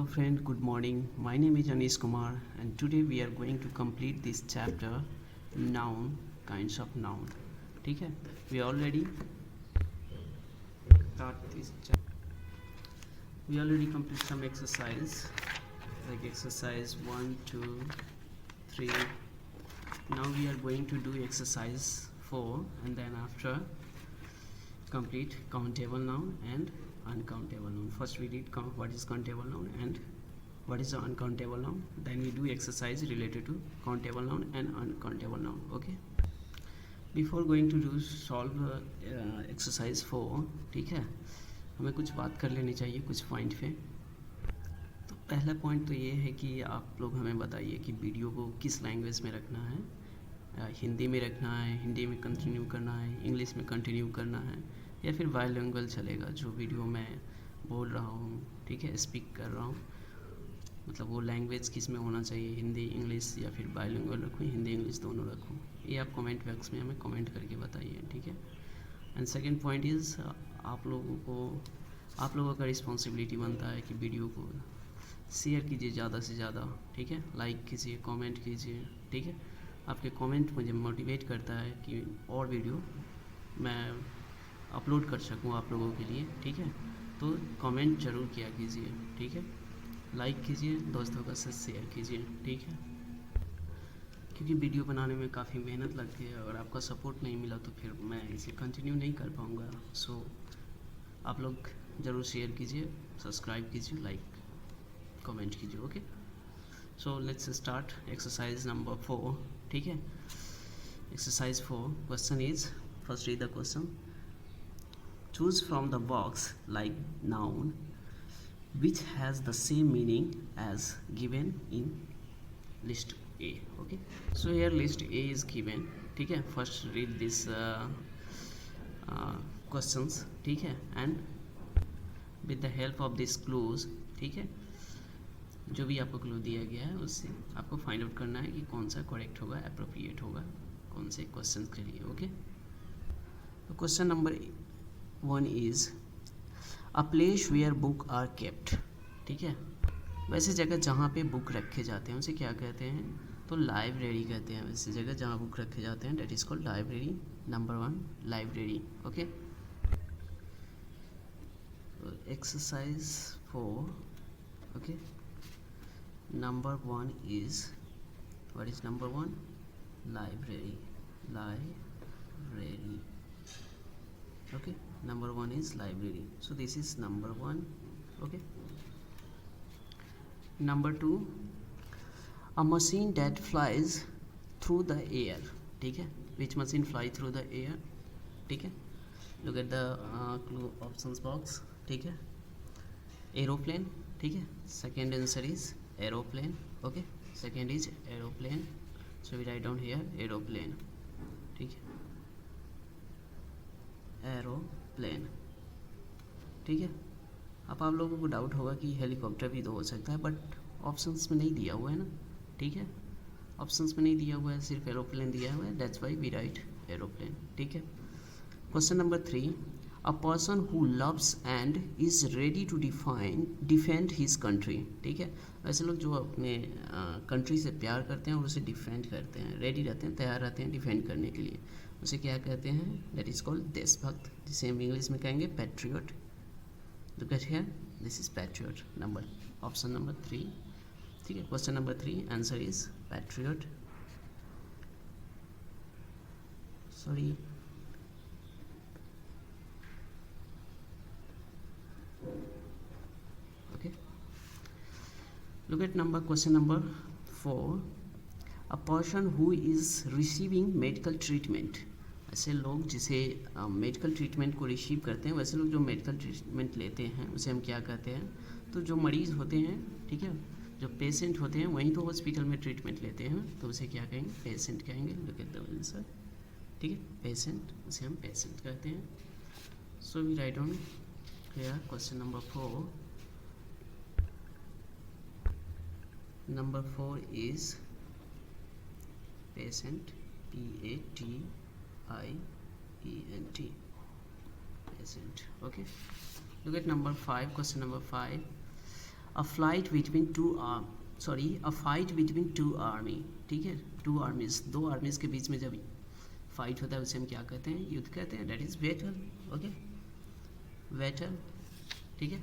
Hello friend, good morning. My name is Anish Kumar and today we are going to complete this chapter noun, kinds of noun. ठीक है? We already start this chapter. We already complete some exercise like exercise 1, 2, 3. Now we are going to do exercise 4 and then after complete countable noun and uncountable noun. First we did what is countable noun and what is the uncountable noun. Then we do exercise related to countable noun and uncountable noun. Okay. Before going to do solve exercise 4, ठीक है, हमें कुछ बात कर लेनी चाहिए कुछ point पे. तो पहला पॉइंट तो ये है कि आप लोग हमें बताइए कि वीडियो को किस लैंग्वेज में रखना है. हिंदी में रखना है, हिंदी में कंटिन्यू करना है, इंग्लिश में कंटिन्यू करना है या फिर बाइलिंगुअल चलेगा. जो वीडियो मैं बोल रहा हूँ, ठीक है, स्पीक कर रहा हूँ, मतलब वो लैंग्वेज किस में होना चाहिए, हिंदी इंग्लिश या फिर बाइलिंगुअल रखूँ, हिंदी इंग्लिश दोनों रखूँ. ये आप कमेंट बॉक्स में हमें कमेंट करके बताइए. ठीक है. एंड सेकेंड पॉइंट इज़ आप लोगों का रिस्पॉन्सिबिलिटी बनता है कि वीडियो को शेयर कीजिए ज़्यादा से ज़्यादा. ठीक है. लाइक कीजिए, कमेंट कीजिए. ठीक है. आपके कमेंट मुझे मोटिवेट करता है कि और वीडियो मैं अपलोड कर सकूं आप लोगों के लिए. ठीक है. तो कमेंट ज़रूर किया कीजिए. ठीक है. लाइक कीजिए, दोस्तों के साथ शेयर कीजिए. ठीक है. क्योंकि वीडियो बनाने में काफ़ी मेहनत लगती है और आपका सपोर्ट नहीं मिला तो फिर मैं इसे कंटिन्यू नहीं कर पाऊँगा. सो आप लोग ज़रूर शेयर कीजिए, सब्सक्राइब कीजिए, लाइक कमेंट कीजिए. Okay. So let's start exercise number 4. ठीक है. Exercise 4 question is, first read the question. Choose from the box like noun which has the same meaning as given in list A. Okay. So here list A is given. ठीक है. First read this questions. ठीक है. And with the help of these clues, ठीक है, जो भी आपको clue दिया गया है उससे आपको फाइंड आउट करना है कि कौन सा करेक्ट होगा, अप्रोप्रिएट होगा कौन से क्वेश्चन के लिए. ओके. तो question number 1 is a place where book are kept. ठीक है. वैसे जगह जहाँ पे बुक रखे जाते हैं उसे क्या कहते हैं? तो लाइब्रेरी कहते हैं. वैसे जगह जहाँ बुक रखे जाते हैं that is called library. Number 1 library. Okay. Exercise 4. Okay. Number 1 is, what is number 1? Library. Okay. Number 1 is library. So this is number 1. Okay. Number 2, a machine that flies through the air. ठीक है. Which machine fly through the air? ठीक है. Look at the clue options box. ठीक है. Aeroplane. ठीक है. Second answer is aeroplane. Okay. Second is aeroplane. So we write down here aeroplane. ठीक है. एरोप्लेन. ठीक है. अब आप लोगों को डाउट होगा कि हेलीकॉप्टर भी तो हो सकता है, बट ऑप्शंस में नहीं दिया हुआ है ना. ठीक है. ऑप्शंस में नहीं दिया हुआ है, सिर्फ एरोप्लेन दिया हुआ है. That's why we write aeroplane. ठीक है. Question number 3, a person who loves and is ready to defend his country. ठीक है. वैसे लोग जो अपने कंट्री से प्यार करते हैं और उसे डिफेंड करते हैं, रेडी रहते हैं, तैयार रहते हैं डिफेंड करने के लिए, उसे क्या कहते हैं? दैट इज़ कॉल्ड देशभक्त, जिसे हम इंग्लिश में कहेंगे patriot. Look at here, this is patriot. Number option number 3. ठीक है. Question number 3 answer is patriot. Sorry. Okay. Look at question number 4, a person who is receiving medical treatment. ऐसे लोग जिसे मेडिकल ट्रीटमेंट को receive करते हैं, वैसे लोग जो मेडिकल ट्रीटमेंट लेते हैं उसे हम क्या कहते हैं? तो जो मरीज़ होते हैं, ठीक है, जो पेशेंट होते हैं वहीं तो हॉस्पिटल में ट्रीटमेंट लेते हैं, तो उसे क्या कहेंगे? पेशेंट कहेंगे. Look at the answer. ठीक है. पेशेंट, उसे हम पेशेंट कहते हैं. So we write on here question number 4. Number 4 is patient. PATIENT. Patient. Okay. Look at number 5. Question number 5. A fight between two army, ठीक है, टू आर्मीज, दो आर्मीज के बीच में जब फाइट होता है उसे हम क्या कहते हैं, युद्ध कहते हैं, that is battle, okay, battle, ठीक है।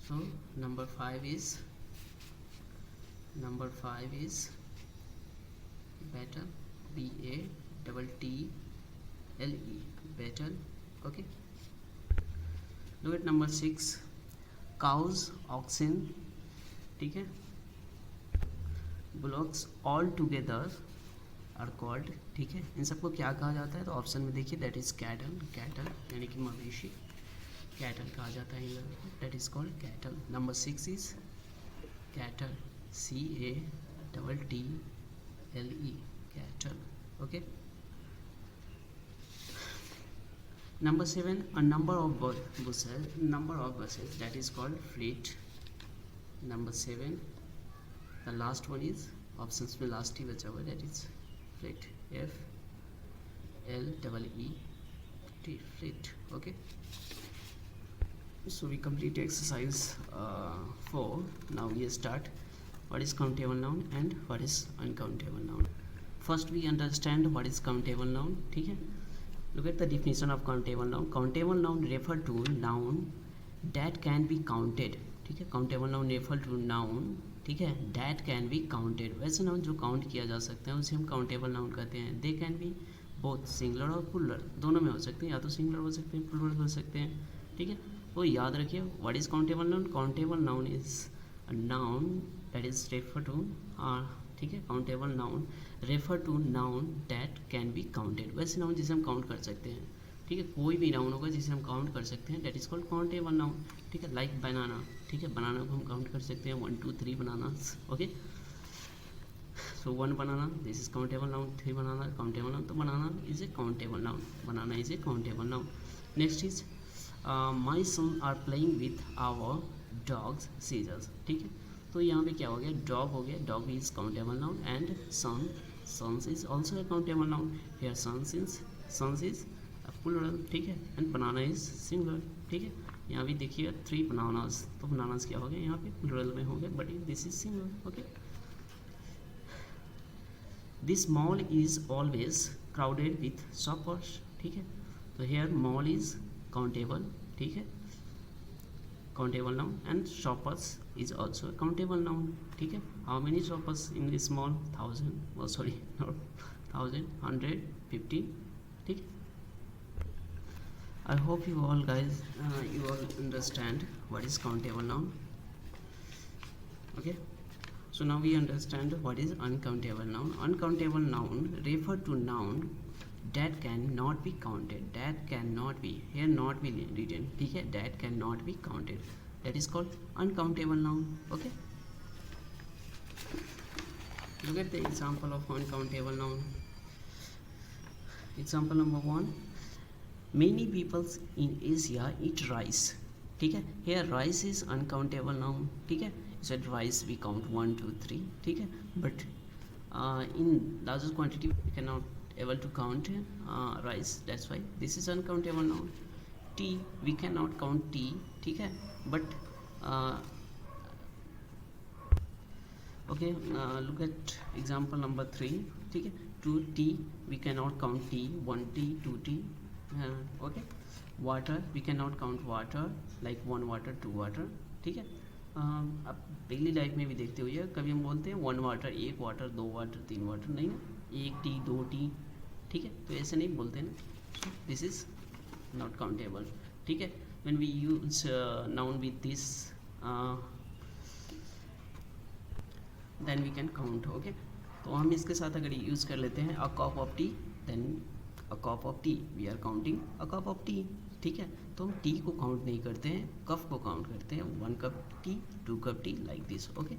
So number 5 is battle, BATTLE, battle, okay. Look at number 6, cows, oxen, ठीक है, bullocks, all together are called, ठीक है। इन सबको क्या कहा जाता है, तो ऑप्शन में देखिए, दैट इज कैटल, यानी कि मवेशी, कैटल कहा जाता है, that is called cattle. Number 6 is cattle, CATTLE, cattle, okay. Number 7, a number of buses, that is called fleet. Number 7, the last one is options में last ही बचा हुआ, that is fleet, FLEET, fleet, okay. So we complete exercise 4. Now we start what is countable noun and what is uncountable noun. First we understand what is countable noun, ठीक है। Look at the definition of countable noun. Countable noun refer to noun that can be counted, ठीक है। countable noun refer to noun, ठीक है, that can be counted। वैसे noun जो count किया जा सकते हैं उसे हम countable noun कहते हैं। They can be both singular और plural, दोनों में हो सकते हैं, या तो सिंगुलर हो सकते हैं, प्लूरल हो सकते हैं, ठीक है। वो याद रखिए, what is countable noun, countable noun is a noun that is refer to, ठीक है, countable noun refer to noun that can be counted, वैसे नाउन जिसे हम काउंट कर सकते हैं, ठीक है। कोई भी नाउन होगा जिसे हम काउंट कर सकते हैं, that is called countable noun, ठीक है। लाइक बनाना, ठीक है, बनाना को हम काउंट कर सकते हैं, 1 2 3 banana, okay. So 1 banana, this is countable noun, 3 banana countable noun, तो banana is a countable noun, banana is a countable noun. Next is my son are playing with our dogs scissors, ठीक है। तो यहाँ पे क्या हो गया, dog हो गया, dog is countable noun, and sons is also a countable noun, here sons is plural, ठीक है, एंड बनाना इज सिंगुलर, ठीक है। यहाँ भी देखिए 3 बनानास, तो बनानास क्या हो गया, यहाँ पे प्लूरल में हो गया, but this is singular, okay. This mall is always crowded with shoppers, ठीक है, तो हियर मॉल इज countable, ठीक है, countable noun, and shoppers is also a countable noun, ठीक है। how many shoppers in this mall, 1000, oh sorry, not 1000, 100, 50, ठीक है। I hope you all guys you all understand what is countable noun, okay। so now we understand what is uncountable noun. Uncountable noun refer to noun that cannot be counted, that cannot be, here not be written, ठीक है, that cannot be counted, that is called uncountable noun, okay। look at the example of uncountable noun. Example number 1, many peoples in Asia eat rice, ठीक है, here rice is uncountable noun, ठीक है, said rice we count 1 2 3, ठीक है, but in larger quantity we cannot able to count rice, that's why this is uncountable noun. tea we cannot count tea, ठीक है, but okay, look at example number 3, ठीक है, 2 tea we cannot count tea, 1 tea 2 tea, okay। water we cannot count water, like 1 water 2 water, ठीक है। अब daily life में भी देखते हुए कभी हम बोलते हैं 1 वाटर 1 वाटर 2 वाटर 3 वाटर, नहीं ना, 1 टी 2 टी, ठीक है, तो ऐसे नहीं बोलते ना, दिस इज नॉट काउंटेबल, ठीक है। When we use noun with this then we can count, okay. तो हम इसके साथ अगर यूज़ कर लेते हैं a cup of tea, then a cup of tea we are counting a cup of tea, ठीक है। तो हम टी को काउंट नहीं करते हैं, कप को काउंट करते हैं, 1 cup tea 2 cup tea, like this, okay.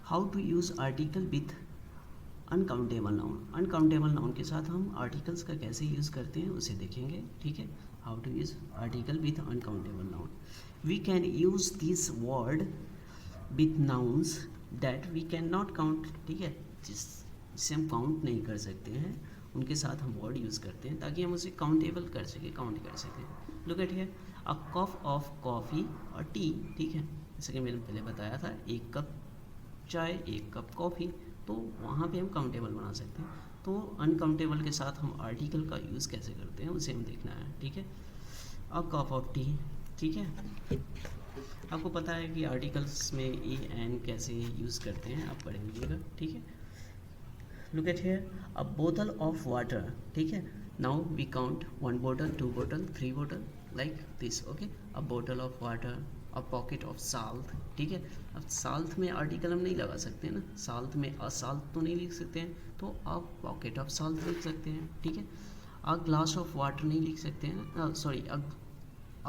How to use article with uncountable noun, uncountable noun के साथ हम आर्टिकल्स का कैसे यूज़ करते हैं उसे देखेंगे, ठीक है। How to use article with uncountable noun, we can use this word with nouns that we can not count, ठीक है, जिसे हम काउंट नहीं कर सकते हैं, उनके साथ हम वर्ड यूज़ करते हैं ताकि हम उसे काउंटेबल कर सकें, काउंट कर सकें। Look at here, a cup of coffee और टी, ठीक है, जैसे कि मैंने पहले बताया था, 1 कप चाय 1 कप कॉफ़ी, तो वहाँ पे हम काउंटेबल बना सकते हैं। तो अनकाउंटेबल के साथ हम आर्टिकल का यूज़ कैसे करते हैं उसे हम देखना है, ठीक है। अ कप ऑफ टी, ठीक है, आपको पता है कि आर्टिकल्स में ए एन कैसे यूज़ करते हैं, आप पढ़ लीजिएगा, ठीक है। लुक एट हियर, अ बोतल ऑफ वाटर, ठीक है, नाउ वी काउंट 1 बोतल 2 बोतल 3 बोतल लाइक दिस, ओके। अ बोतल of water, a pocket of salt, ठीक है। अब साल्ट में आर्टिकल हम नहीं लगा सकते ना, साल्ट में असाल्ट तो नहीं लिख सकते हैं, तो आप पॉकेट ऑफ साल्ट लिख सकते हैं, ठीक है। अ ग्लास ऑफ वाटर नहीं लिख सकते हैं, सॉरी अ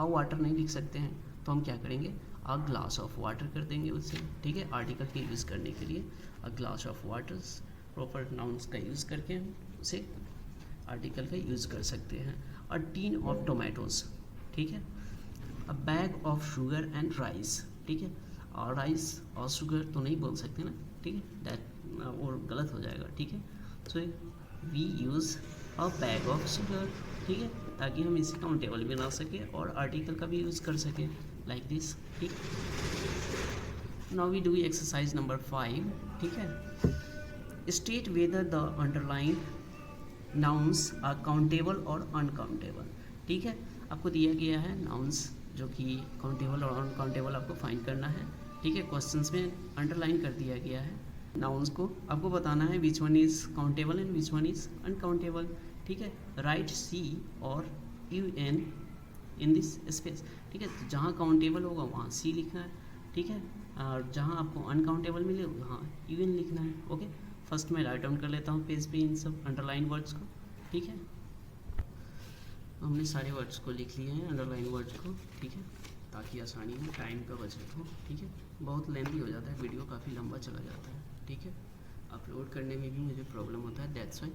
वाटर नहीं लिख सकते हैं, तो हम क्या करेंगे, अ ग्लास ऑफ वाटर कर देंगे उससे, ठीक है, आर्टिकल के यूज़ करने के लिए। A glass of waters proper nouns का यूज़ करके हम उसे आर्टिकल का यूज़ कर सकते हैं। अ टीन ऑफ टोमेटोज, ठीक है। अ bag of sugar and rice, ठीक है, और राइस और शुगर तो नहीं बोल सकते ना, ठीक है, दैट और गलत हो जाएगा, ठीक है। So we use a bag of sugar, ठीक है, ताकि हम इसे काउंटेबल भी बना सकें और आर्टिकल का भी यूज़ कर सकें लाइक दिस, ठीक। Now we do exercise number 5, ठीक है। State whether the underline nouns are countable और अनकाउंटेबल, ठीक है, आपको दिया गया है नाउन्स जो कि काउंटेबल और अनकाउंटेबल आपको फाइंड करना है, ठीक है। क्वेश्चंस में अंडरलाइन कर दिया गया है नाउन्स को, आपको बताना है which one is countable and which one is uncountable, ठीक है। राइट सी और U N in this space, ठीक है, तो जहाँ काउंटेबल होगा वहाँ सी लिखना है, ठीक है, और जहाँ आपको अनकाउंटेबल मिले वहाँ यू एन लिखना है, ओके। फर्स्ट मैं राइट डाउन कर लेता हूँ पेज पे इन सब अंडरलाइन वर्ड्स को, ठीक है। हमने सारे वर्ड्स को लिख लिए हैं, अंडरलाइन वर्ड्स को, ठीक है, ताकि आसानी हो, टाइम का बचत हो, ठीक है। बहुत लेंथी हो जाता है वीडियो, काफ़ी लंबा चला जाता है, ठीक है, अपलोड करने में भी मुझे प्रॉब्लम होता है, that's Y.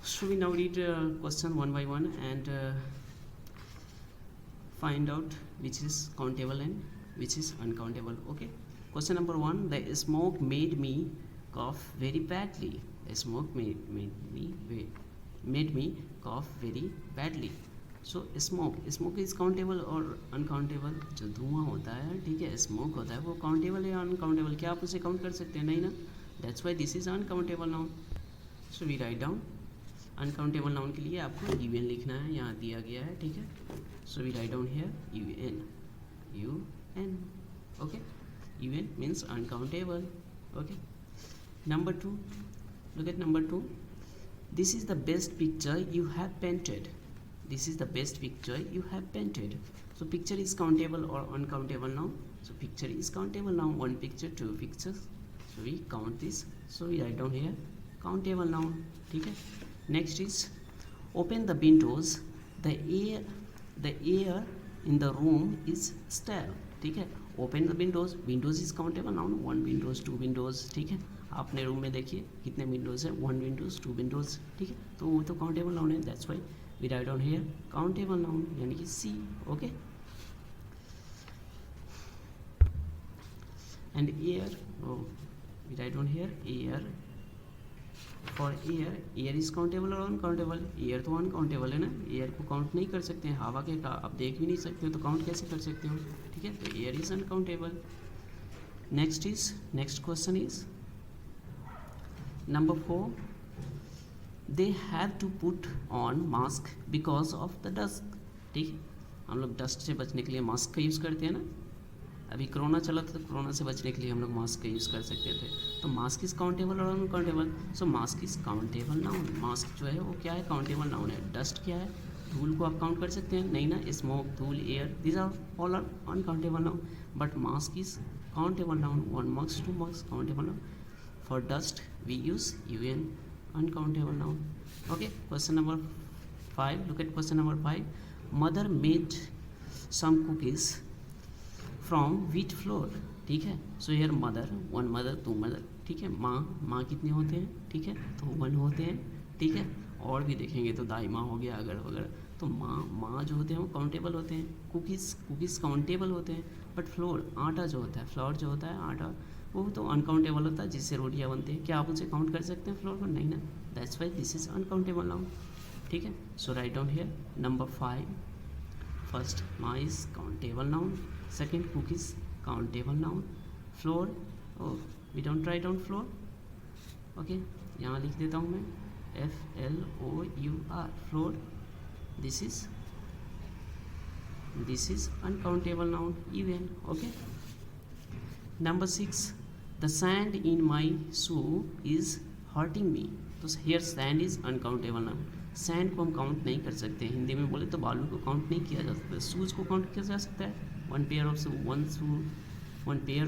So we now read question one by one and find out which is countable and which is uncountable, okay. Question number 1, the smoke made me cough very badly. The smoke made me cough very badly. So smoke is countable or uncountable? जो धुआं होता है, ठीक है, smoke होता है, वो countable है अनकाउंटेबल? क्या आप उसे काउंट कर सकते हैं? नहीं ना, that's why this is uncountable noun. So we write down uncountable noun के लिए आपको यू एन लिखना है, यहाँ दिया गया है, ठीक है। So we write down here U N, okay. U N means uncountable, okay. नंबर 2, look at number 2, this is the best picture you have painted. This is the best picture you have painted. So picture is countable or uncountable now? So picture is countable now, 1 picture 2 pictures, so we count this, so we write down here countable noun, ठीक है। Next is open the windows, the air in the room is stale, ठीक है। Open the Windows, Windows is countable noun, 1 Windows 2 Windows, ठीक है। आप अपने room में देखिए कितने विंडोज है, 1 विंडोज 2 विंडोज, ठीक है, तो वो तो काउंटेबल नाउन है, that's why we write down here countable noun, यानी कि C, okay. And air, we write down here air, for air is countable और अनकाउंटेबल? एयर तो अनकाउंटेबल है ना, एयर को काउंट नहीं कर सकते हैं, हवा के का आप देख भी नहीं सकते हो, तो काउंट कैसे कर सकते हो, ठीक है, तो air is uncountable. Next question is number 4, they have to put on mask because of the dust, ठीक है, हम लोग डस्ट से बचने के लिए मास्क का यूज़ करते हैं ना, अभी कोरोना चला था तो कोरोना से बचने के लिए हम लोग मास्क का यूज़ कर सकते थे, तो मास्क इज़ काउंटेबल और uncountable? So mask is countable noun, mask जो है वो क्या है, काउंटेबल नाउन है। डस्ट क्या है, धूल को आप काउंट कर सकते हैं? नहीं ना, स्मोक, धूल, air, this are all are uncountable noun, but mask is countable noun, 1 mask 2 mask countable noun. For dust we use UN, uncountable noun, okay. Question number 5, look at question number 5, mother made some cookies from wheat flour, ठीक है। So here mother, 1 mother 2 mother, ठीक है। माँ कितने होते हैं, ठीक है, तो 1 होते हैं, ठीक है। और भी देखेंगे तो दाई माँ हो गया, अगर वगैरह, तो माँ जो होते हैं वो काउंटेबल होते हैं। कुकीज़ काउंटेबल होते हैं, बट फ्लोर, आटा जो होता है, फ्लोर जो होता है आटा, वो तो अनकाउंटेबल होता है जिससे रोटियां बनती हैं। क्या आप उसे काउंट कर सकते हैं फ्लोर को? नहीं ना, that's why this is uncountable noun. ठीक है, so write down here number 5, first ma is countable noun, second cook is countable noun, flour we don't write down flour, okay यहाँ लिख देता हूँ मैं FLOUR flour, this is uncountable noun even. Okay, number 6, the sand in my shoe is hurting me. तो here sand is uncountable noun. Sand को हम count नहीं कर सकते, हिंदी में बोले तो बालू को काउंट नहीं किया जा सकता। शूज़ को काउंट किया जा सकता है, one pair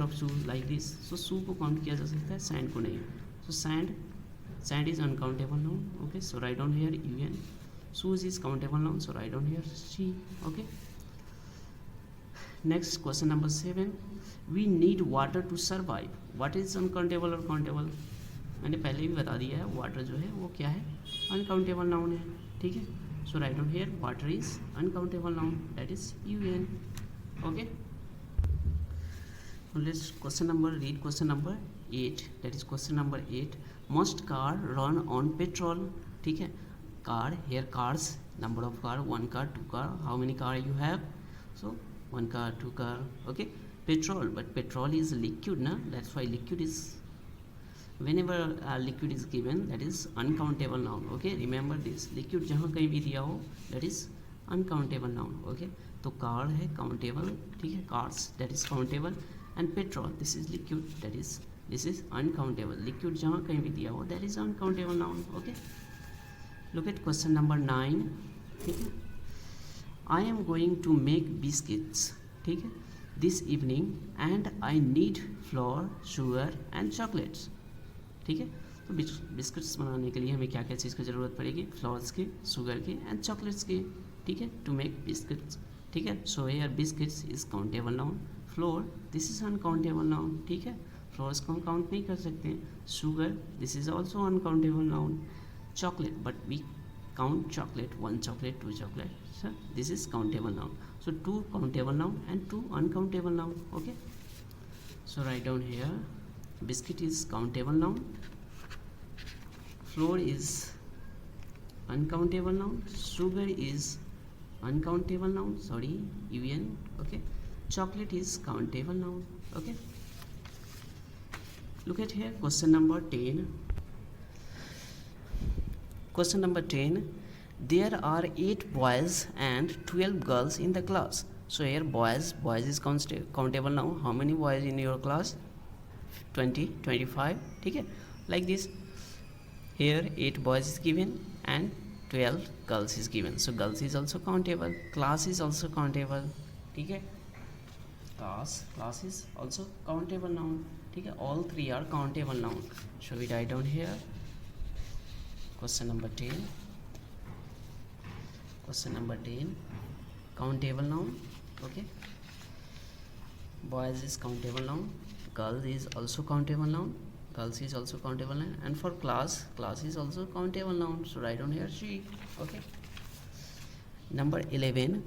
of shoe like this. So shoe को काउंट किया जा सकता है, सैंड को नहीं। So sand is uncountable noun. Okay, so write down here UN। Shoes is countable noun, so write down here C. Okay, next question number 7, we need water to survive. Water is uncountable और countable? मैंने पहले भी बता दिया है, water जो है वो क्या है, अनकाउंटेबल नाउन है। ठीक है, so write down here water is uncountable noun, that is UN। Okay, let's read question number 8, that is question number 8, must car run on petrol? ठीक है, car, here cars, number of car, 1 car, 2 car, how many car you have? So 1 car, 2 car. Okay, petrol, but petrol is liquid na, that's why liquid is, whenever liquid is given, that is uncountable noun. Okay, remember this, liquid जहाँ कहीं भी दिया हो, that is uncountable noun. Okay, तो car है countable, ठीक है, cars that is countable, and petrol this is liquid, that is this is uncountable. Liquid जहाँ कहीं भी दिया हो, that is uncountable noun. Okay, look at question number 9. ठीक है, I am going to make biscuits, ठीक है, this evening and I need flour, sugar and chocolates. ठीक है, तो बिस्किट्स बनाने के लिए हमें क्या क्या चीज़ की ज़रूरत पड़ेगी? फ्लावर्स की, शुगर की एंड चॉकलेट्स की। ठीक है, टू मेक बिस्किट्स। ठीक है, so here biscuits is countable noun, floor this is uncountable noun. ठीक है, फ्लावर्स को हम काउंट नहीं कर सकते हैं। Sugar this is also uncountable noun. Chocolate, but we count chocolate, 1 chocolate, 2 chocolate, so this is countable noun. So 2 countable noun and 2 uncountable noun. Okay, so write down here biscuit is countable noun, flour is uncountable noun, sugar is uncountable noun, sorry UN. Okay, chocolate is countable noun. Okay, look at here question number 10. Question number 10, there are 8 boys and 12 girls in the class. So here boys is countable now. How many boys in your class? 20, 25. ठीक है, like this. Here 8 boys is given and 12 girls is given. So girls is also countable. Class is also countable. ठीक है, class is also countable noun. ठीक है, all 3 are countable noun. So we write down here question number 10. Question number 10, countable noun. Okay, boys is countable noun, girls is also countable noun, girls is also countable noun, and for class is also countable noun. So write down here she. Okay, number 11,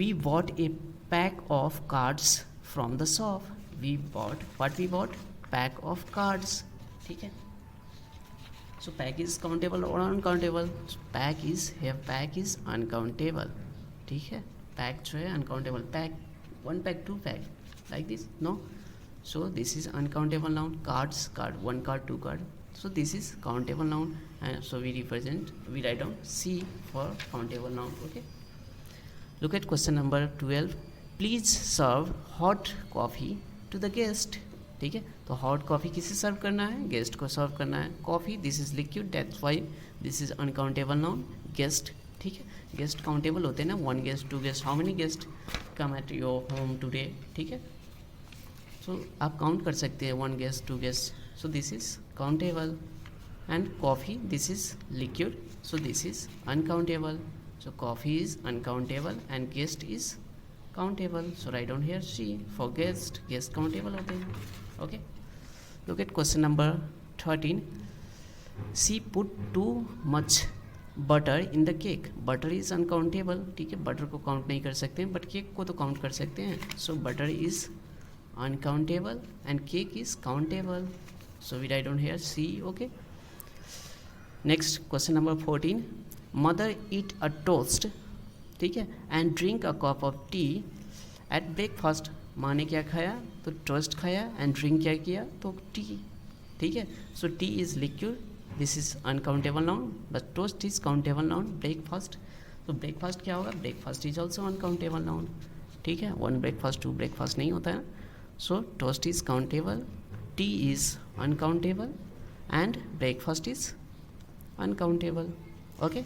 we bought a pack of cards from the shop. We bought pack of cards. ठीक है, so pack is countable or uncountable? pack is uncountable. ठीक है, pack जो है uncountable, pack 1 pack 2 pack like this, no, so this is uncountable noun. Card 1 card 2 card, so this is countable noun, and so we write down C for countable noun. Okay, look at question number 12, please serve hot coffee to the guest. ठीक है, तो hot coffee किसे सर्व करना है? Guest को सर्व करना है। Coffee this is liquid, that's why this is uncountable noun. Guest, ठीक है, गेस्ट काउंटेबल होते हैं ना, 1 guest 2 guest, how many guest come at your home today. ठीक है, सो आप काउंट कर सकते हैं 1 guest 2 guest, so this is countable. And coffee this is liquid, so this is uncountable. So coffee is uncountable and guest is countable, so write down here C for guest countable होते हैं। Okay, look at question number 13, she put too much butter in the cake. butter is uncountable. ठीक है, butter को count नहीं कर सकते हैं, but cake को तो काउंट कर सकते हैं। so butter is uncountable and cake is countable, so we write down here C. Okay, next question number 14. Mother eat a toast, ठीक है, and drink a cup of tea at breakfast. माँ ने क्या खाया, तो टोस्ट खाया, and drink क्या किया, तो टी, ठीक है. So tea is liquid, this is uncountable noun, but toast is countable noun. Breakfast, तो ब्रेकफास्ट क्या होगा, breakfast is also uncountable noun, ठीक है. 1 ब्रेकफास्ट 2 ब्रेकफास्ट नहीं होता है. So toast is countable, tea is uncountable and breakfast is uncountable. Okay.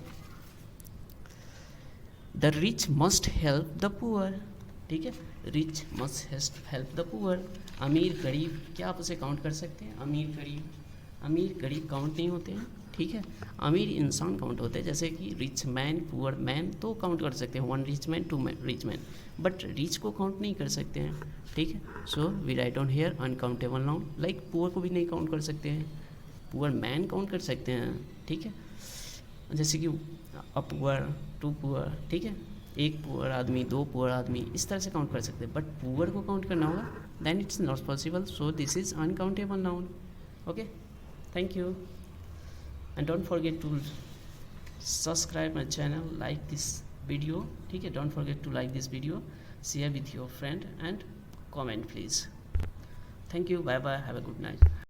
The rich must help the poor, ठीक है. Rich must help the poor. अमीर गरीब, क्या आप उसे काउंट कर सकते हैं, अमीर गरीब काउंट नहीं होते हैं, ठीक है. अमीर इंसान काउंट होते हैं, जैसे कि रिच मैन, पुअर मैन, तो काउंट कर सकते हैं, 1 rich man 2 rich man, but rich को काउंट नहीं कर सकते हैं, ठीक है. So we write down here uncountable noun. Like poor को भी नहीं काउंट कर सकते हैं, पुअर मैन काउंट कर सकते हैं, ठीक है. जैसे कि अ पुअर 2 पुअर, ठीक है, 1 पुअर आदमी 2 पुअर आदमी, इस तरह से काउंट कर सकते हैं, बट पुअर को काउंट करना होगा, then it's not possible. So this is uncountable noun. Okay, thank you, and don't forget to subscribe my channel, like this video, ठीक है. Don't forget to like this video, share with your friend and comment please. Thank you, bye bye, have a good night.